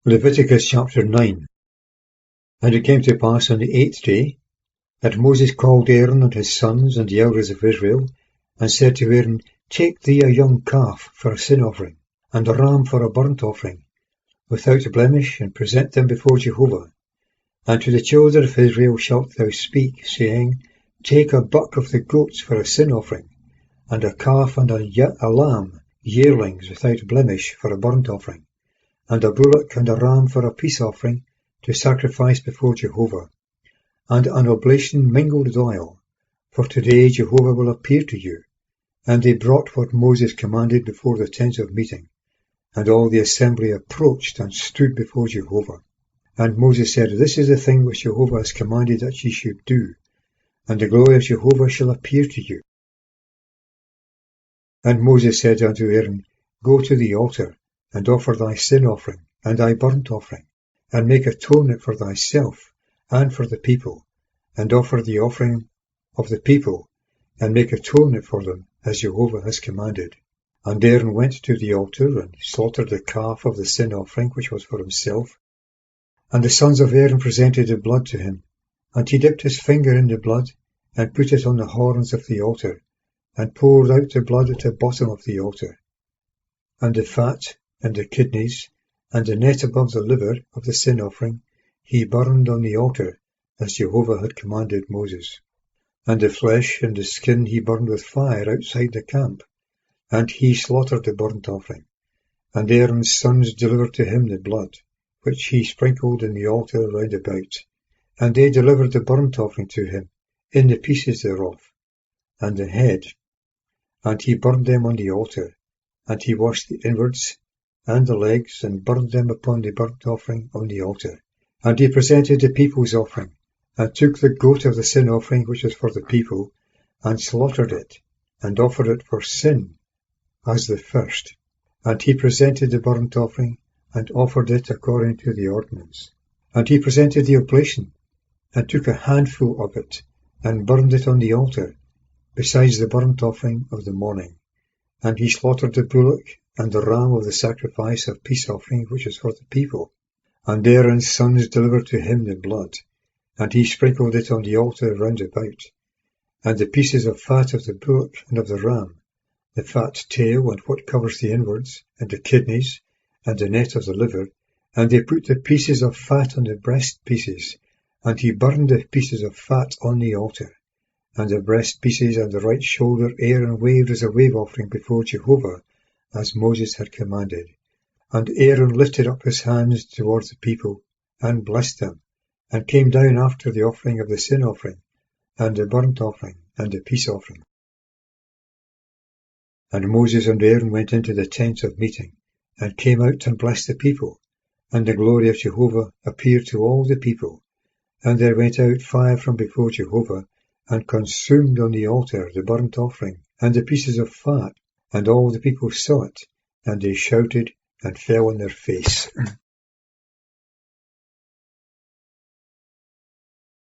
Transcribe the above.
Leviticus chapter 9. And it came to pass on the 8th day, that Moses called Aaron and his sons and the elders of Israel, and said to Aaron, Take thee a young calf for a sin offering, and a ram for a burnt offering, without blemish, and present them before Jehovah. And to the children of Israel shalt thou speak, saying, Take a buck of the goats for a sin offering, and a calf and a lamb, yearlings without blemish, for a burnt offering, and a bullock and a ram for a peace offering, to sacrifice before Jehovah, and an oblation mingled with oil. For today Jehovah will appear to you. And they brought what Moses commanded before the tent of meeting. And all the assembly approached and stood before Jehovah. And Moses said, This is the thing which Jehovah has commanded that ye should do, and the glory of Jehovah shall appear to you. And Moses said unto Aaron, Go to the altar, and offer thy sin offering, and thy burnt offering, and make atonement for thyself, and for the people, and offer the offering of the people, and make atonement for them, as Jehovah has commanded. And Aaron went to the altar, and slaughtered the calf of the sin offering, which was for himself. And the sons of Aaron presented the blood to him, and he dipped his finger in the blood, and put it on the horns of the altar, and poured out the blood at the bottom of the altar. And the fat, and the kidneys, and the net above the liver of the sin offering, he burned on the altar, as Jehovah had commanded Moses. And the flesh and the skin he burned with fire outside the camp, and he slaughtered the burnt offering. And Aaron's sons delivered to him the blood, which he sprinkled in the altar round about. And they delivered the burnt offering to him, in the pieces thereof, and the head. And he burned them on the altar, and he washed the inwards and the legs, and burned them upon the burnt offering on the altar. And he presented the people's offering, and took the goat of the sin offering which was for the people, and slaughtered it, and offered it for sin, as the first. And he presented the burnt offering, and offered it according to the ordinance. And he presented the oblation, and took a handful of it, and burned it on the altar, besides the burnt offering of the morning. And he slaughtered the bullock, and the ram of the sacrifice of peace offering which was for the people. And Aaron's sons delivered to him the blood, and he sprinkled it on the altar round about. And the pieces of fat of the bullock and of the ram, the fat tail and what covers the inwards, and the kidneys, and the net of the liver, and they put the pieces of fat on the breast pieces, and he burned the pieces of fat on the altar. And the breast pieces and the right shoulder Aaron waved as a wave offering before Jehovah, as Moses had commanded. And Aaron lifted up his hands towards the people, and blessed them, and came down after the offering of the sin offering, and the burnt offering, and the peace offering. And Moses and Aaron went into the tent of meeting, and came out and blessed the people, and the glory of Jehovah appeared to all the people. And there went out fire from before Jehovah, and consumed on the altar the burnt offering, and the pieces of fat, and all the people saw it, and they shouted, and fell on their face.